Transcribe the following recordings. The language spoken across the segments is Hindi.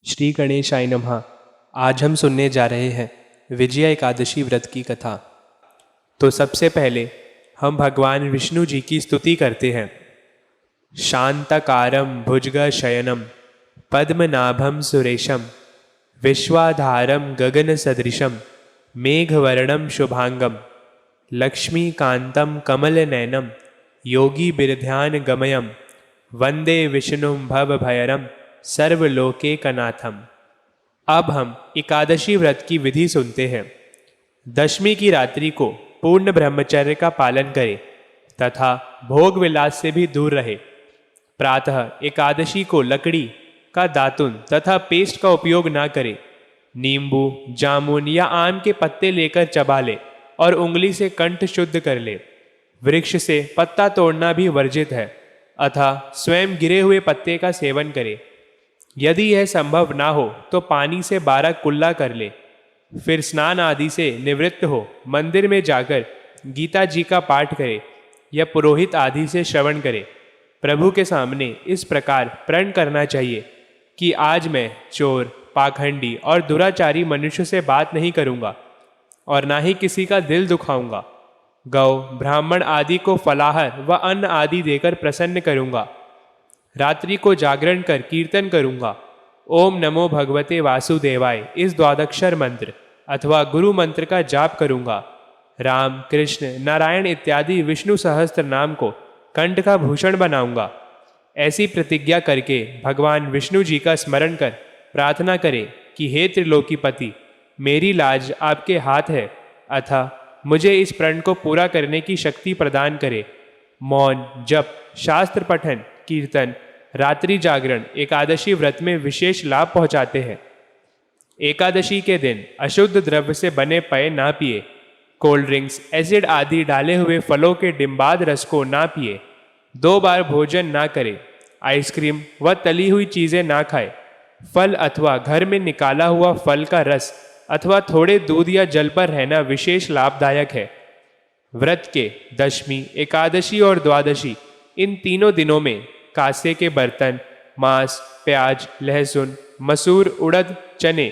श्री गणेशाय नमः। आज हम सुनने जा रहे हैं विजया एकादशी व्रत की कथा। तो सबसे पहले हम भगवान विष्णु जी की स्तुति करते हैं। शांताकारं भुजगशयनं पद्मनाभं सुरेशं विश्वाधारं गगनसदृशं मेघवर्णं शुभांगं लक्ष्मीकान्तं कमलनयनं योगिभिर्ध्यानगमयं वंदे विष्णुं भवभयरं सर्वलोकैकनाथम। अब हम एकादशी व्रत की विधि सुनते हैं। दशमी की रात्रि को पूर्ण ब्रह्मचर्य का पालन करें तथा भोग विलास से भी दूर रहे। प्रातः एकादशी को लकड़ी का दातुन तथा पेस्ट का उपयोग ना करें। नींबू, जामुन या आम के पत्ते लेकर चबा ले और उंगली से कंठ शुद्ध कर ले। वृक्ष से पत्ता तोड़ना भी वर्जित है, अतः स्वयं गिरे हुए पत्ते का सेवन करें। यदि यह संभव ना हो तो पानी से 12 कुल्ला कर ले। फिर स्नान आदि से निवृत्त हो मंदिर में जाकर गीता जी का पाठ करे या पुरोहित आदि से श्रवण करे। प्रभु के सामने इस प्रकार प्रण करना चाहिए कि आज मैं चोर, पाखंडी और दुराचारी मनुष्य से बात नहीं करूँगा और ना ही किसी का दिल दुखाऊंगा। गौ, ब्राह्मण आदि को फलाहार व अन्न आदि देकर प्रसन्न करूँगा। रात्रि को जागरण कर कीर्तन करूंगा। ओम नमो भगवते वासुदेवाय इस द्वादक्षर मंत्र अथवा गुरु मंत्र का जाप करूंगा। राम, कृष्ण, नारायण इत्यादि विष्णु सहस्त्र नाम को कंठ का भूषण बनाऊंगा। ऐसी प्रतिज्ञा करके भगवान विष्णु जी का स्मरण कर प्रार्थना करें कि हे त्रिलोकीपति, मेरी लाज आपके हाथ है, अतः मुझे इस प्रण को पूरा करने की शक्ति प्रदान करे। मौन, जप, शास्त्र पठन, कीर्तन, रात्रि जागरण एकादशी व्रत में विशेष लाभ पहुंचाते हैं। एकादशी के दिन अशुद्ध द्रव्य से बने पेय ना पिए। कोल्ड ड्रिंक्स, एसिड आदि डाले हुए फलों के डिम्बाद रस को ना पिए। 2 बार भोजन ना करें। आइसक्रीम व तली हुई चीजें ना खाए। फल अथवा घर में निकाला हुआ फल का रस अथवा थोड़े दूध या जल पर रहना विशेष लाभदायक है। व्रत के दशमी, एकादशी और द्वादशी इन तीनों दिनों में कांसे के बर्तन, मांस, प्याज, लहसुन, मसूर, उड़द, चने,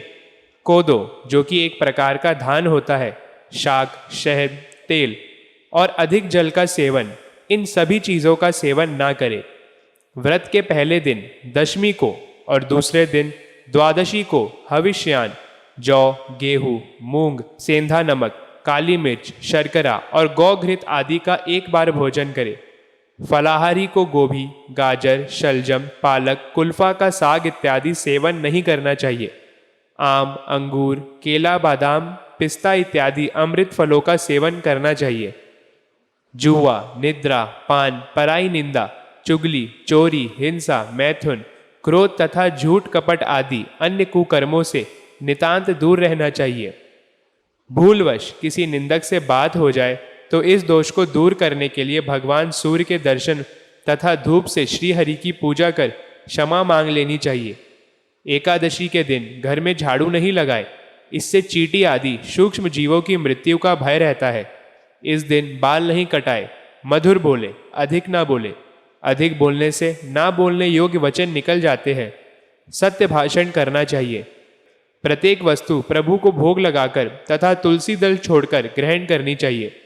कोदो जो कि एक प्रकार का धान होता है, शाक, शहद, तेल और अधिक जल का सेवन, इन सभी चीज़ों का सेवन ना करें। व्रत के पहले दिन दशमी को और दूसरे दिन द्वादशी को हविष्यान, जौ, गेहूँ, मूंग, सेंधा नमक, काली मिर्च, शर्करा और गौघृत आदि का 1 बार भोजन करें। फलाहारी को गोभी, गाजर, शलजम, पालक, कुल्फा का साग इत्यादि सेवन नहीं करना चाहिए। आम, अंगूर, केला, बादाम, पिस्ता इत्यादि अमृत फलों का सेवन करना चाहिए। जुआ, निद्रा, पान, पराई निंदा, चुगली, चोरी, हिंसा, मैथुन, क्रोध तथा झूठ कपट आदि अन्य कुकर्मों से नितांत दूर रहना चाहिए। भूलवश किसी निंदक से बात हो जाए तो इस दोष को दूर करने के लिए भगवान सूर्य के दर्शन तथा धूप से श्री हरि की पूजा कर क्षमा मांग लेनी चाहिए। एकादशी के दिन घर में झाड़ू नहीं लगाए, इससे चींटी आदि सूक्ष्म जीवों की मृत्यु का भय रहता है। इस दिन बाल नहीं कटाए, मधुर बोले, अधिक ना बोले। अधिक बोलने से ना बोलने योग्य वचन निकल जाते हैं। सत्य भाषण करना चाहिए। प्रत्येक वस्तु प्रभु को भोग लगाकर तथा तुलसी दल छोड़कर ग्रहण करनी चाहिए।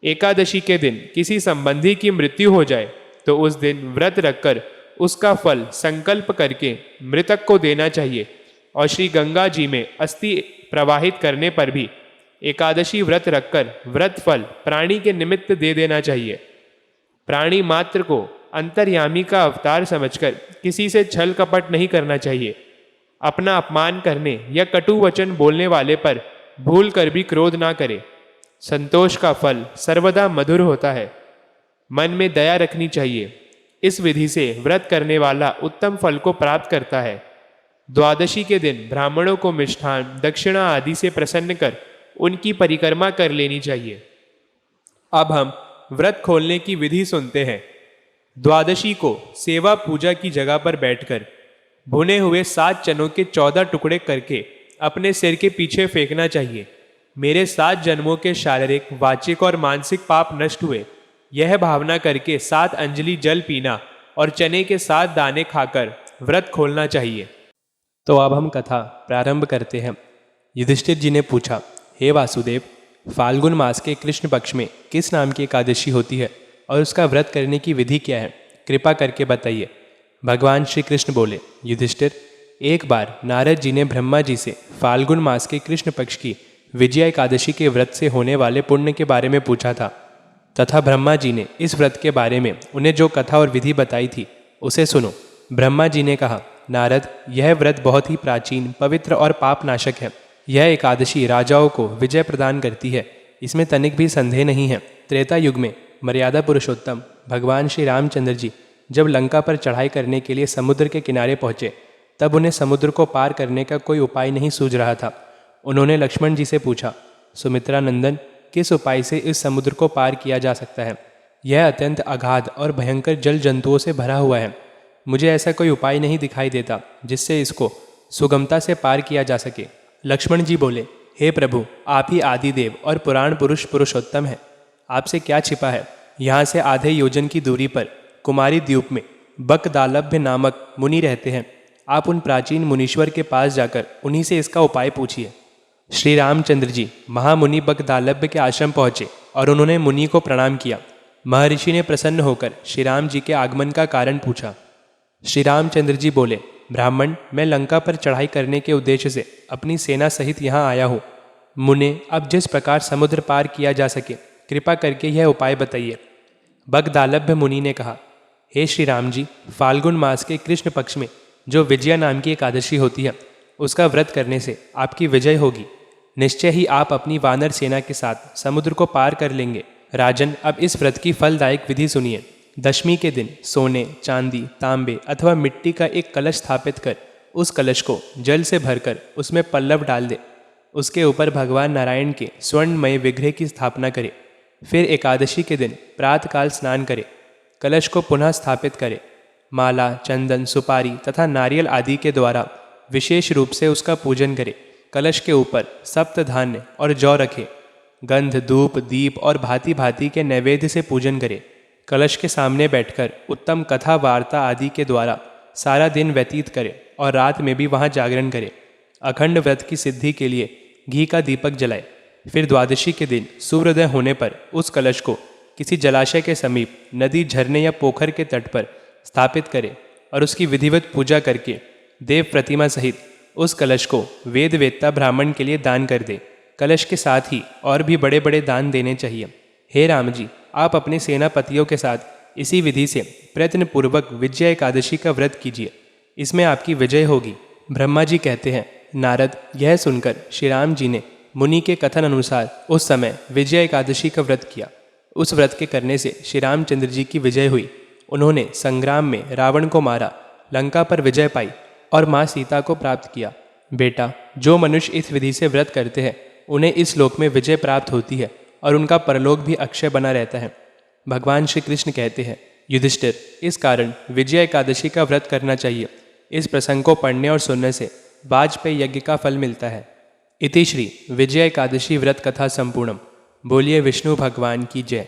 एकादशी के दिन किसी संबंधी की मृत्यु हो जाए तो उस दिन व्रत रखकर उसका फल संकल्प करके मृतक को देना चाहिए और श्री गंगा जी में अस्थि प्रवाहित करने पर भी एकादशी व्रत रखकर व्रत फल प्राणी के निमित्त दे देना चाहिए। प्राणी मात्र को अंतर्यामी का अवतार समझकर किसी से छल कपट नहीं करना चाहिए। अपना अपमान करने या कटु वचन बोलने वाले पर भूल कर भी क्रोध ना करे। संतोष का फल सर्वदा मधुर होता है। मन में दया रखनी चाहिए। इस विधि से व्रत करने वाला उत्तम फल को प्राप्त करता है। द्वादशी के दिन ब्राह्मणों को मिष्ठान, दक्षिणा आदि से प्रसन्न कर उनकी परिक्रमा कर लेनी चाहिए। अब हम व्रत खोलने की विधि सुनते हैं। द्वादशी को सेवा पूजा की जगह पर बैठकर भुने हुए 7 चनों के 14 टुकड़े करके अपने सिर के पीछे फेंकना चाहिए। मेरे 7 जन्मों के शारीरिक, वाचिक और मानसिक पाप नष्ट हुए, यह भावना करके 7 अंजलि जल पीना और चने के 7 दाने खाकर व्रत खोलना चाहिए। तो अब हम कथा प्रारंभ करते हैं। युधिष्ठिर जी ने पूछा, हे वासुदेव, फाल्गुन मास के कृष्ण पक्ष में किस नाम की एकादशी होती है और उसका व्रत करने की विधि क्या है? कृपा करके बताइए। भगवान श्री कृष्ण बोले, युधिष्ठिर, एक बार नारद जी ने ब्रह्मा जी से फाल्गुन मास के कृष्ण पक्ष की विजया एकादशी के व्रत से होने वाले पुण्य के बारे में पूछा था तथा ब्रह्मा जी ने इस व्रत के बारे में उन्हें जो कथा और विधि बताई थी उसे सुनो। ब्रह्मा जी ने कहा, नारद, यह व्रत बहुत ही प्राचीन, पवित्र और पाप नाशक है। यह एकादशी राजाओं को विजय प्रदान करती है, इसमें तनिक भी संदेह नहीं है। त्रेता युग में मर्यादा पुरुषोत्तम भगवान श्री रामचंद्र जी जब लंका पर चढ़ाई करने के लिए समुद्र के किनारे पहुँचे तब उन्हें समुद्र को पार करने का कोई उपाय नहीं सूझ रहा था। उन्होंने लक्ष्मण जी से पूछा, सुमित्रा नंदन, किस उपाय से इस समुद्र को पार किया जा सकता है? यह अत्यंत अगाध और भयंकर जल जंतुओं से भरा हुआ है। मुझे ऐसा कोई उपाय नहीं दिखाई देता जिससे इसको सुगमता से पार किया जा सके। लक्ष्मण जी बोले, हे प्रभु, आप ही आदिदेव और पुराण पुरुष पुरुषोत्तम हैं। आपसे क्या छिपा है? यहाँ से आधे योजन की दूरी पर कुमारी द्वीप में बकदालभ्य नामक मुनि रहते हैं। आप उन प्राचीन मुनीश्वर के पास जाकर उन्हीं से इसका उपाय पूछिए। श्री रामचंद्र जी महामुनि बकदालभ्य के आश्रम पहुँचे और उन्होंने मुनि को प्रणाम किया। महर्षि ने प्रसन्न होकर श्री राम जी के आगमन का कारण पूछा। श्री रामचंद्र जी बोले, ब्राह्मण, मैं लंका पर चढ़ाई करने के उद्देश्य से अपनी सेना सहित यहाँ आया हूँ। मुने, अब जिस प्रकार समुद्र पार किया जा सके कृपा करके यह उपाय बताइए। बकदालभ्य मुनि ने कहा, हे श्री राम जी, फाल्गुन मास के कृष्ण पक्ष में जो विजया नाम की एकादशी होती है उसका व्रत करने से आपकी विजय होगी। निश्चय ही आप अपनी वानर सेना के साथ समुद्र को पार कर लेंगे। राजन, अब इस व्रत की फलदायक विधि सुनिए। दशमी के दिन सोने, चांदी, तांबे अथवा मिट्टी का एक कलश स्थापित कर उस कलश को जल से भरकर उसमें पल्लव डाल दे। उसके ऊपर भगवान नारायण के स्वर्णमय विग्रह की स्थापना करे। फिर एकादशी के दिन प्रातःकाल स्नान करे। कलश को पुनः स्थापित करे। माला, चंदन, सुपारी तथा नारियल आदि के द्वारा विशेष रूप से उसका पूजन करे। कलश के ऊपर सप्त धान्य और जौ रखे। गंध, धूप, दीप और भांति भांति के नैवेद्य से पूजन करे। कलश के सामने बैठकर उत्तम कथा वार्ता आदि के द्वारा सारा दिन व्यतीत करे और रात में भी वहाँ जागरण करे। अखंड व्रत की सिद्धि के लिए घी का दीपक जलाए। फिर द्वादशी के दिन सूर्योदय होने पर उस कलश को किसी जलाशय के समीप, नदी, झरने या पोखर के तट पर स्थापित करे और उसकी विधिवत पूजा करके देव प्रतिमा सहित उस कलश को वेद वेत्ता ब्राह्मण के लिए दान कर दे। कलश के साथ ही और भी बड़े बड़े दान देने चाहिए। हे राम जी, आप अपने सेनापतियों के साथ इसी विधि से प्रयत्नपूर्वक विजया एकादशी का व्रत कीजिए। इसमें आपकी विजय होगी। ब्रह्मा जी कहते हैं, नारद, यह सुनकर श्री राम जी ने मुनि के कथन अनुसार उस समय विजया एकादशी का व्रत किया। उस व्रत के करने से श्री रामचंद्र जी की विजय हुई। उन्होंने संग्राम में रावण को मारा, लंका पर विजय पाई और माँ सीता को प्राप्त किया। बेटा, जो मनुष्य इस विधि से व्रत करते हैं उन्हें इस लोक में विजय प्राप्त होती है और उनका परलोक भी अक्षय बना रहता है। भगवान श्री कृष्ण कहते हैं, युधिष्ठिर, इस कारण विजया एकादशी का व्रत करना चाहिए। इस प्रसंग को पढ़ने और सुनने से वाजपेयी यज्ञ का फल मिलता है। इति श्री विजया एकादशी व्रत कथा संपूर्णम। बोलिए विष्णु भगवान की जय।